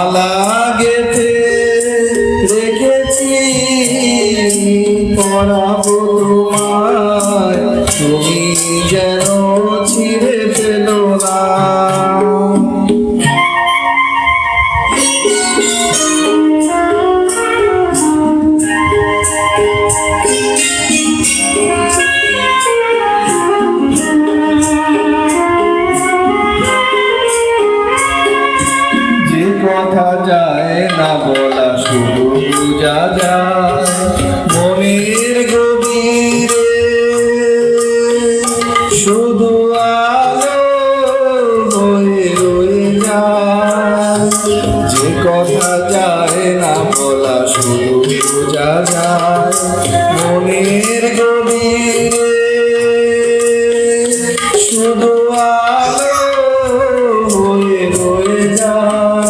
মালা গেঁথে রেখেছি পরাবো তোমায়, তুমি যেন ছিঁড়ে ফেলো না। কথা যায় না বলা, শুধু বোঝা যায় মনের গভীরে, শুধু আলো হয়ে রয়ে যায়। যে কথা যায় না বলা, শুধু বোঝা যায় মনের গভীরে, শুধু আলো হয়ে রয়ে যায়।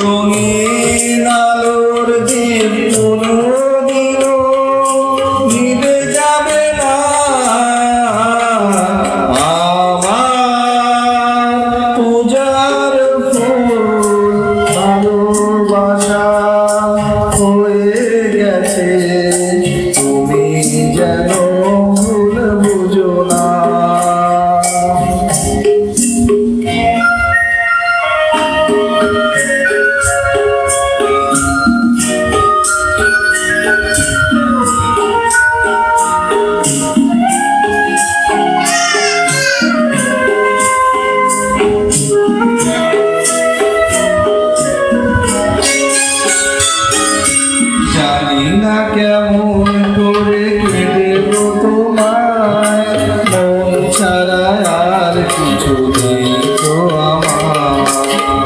রঙিন আলোর দীপ কোনোদিনও নিভে যাবে না। আমার পূজার ফুল ভালোবাসা হয়ে গেছে, তুমি যেন ভুল বুঝো না। জানি না কেমন করে কেঁদেব তোমায়, মন ছাড়া আর কিছু নেই তো আমার।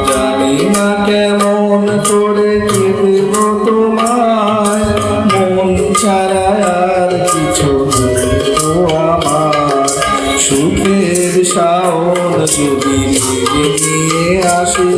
জানি না কেমন করে কেঁদেব তোমায়, মন ছাড়া আর কিছু নেই তো আমার। সুখের শাওন যদি নিয়ে আসে,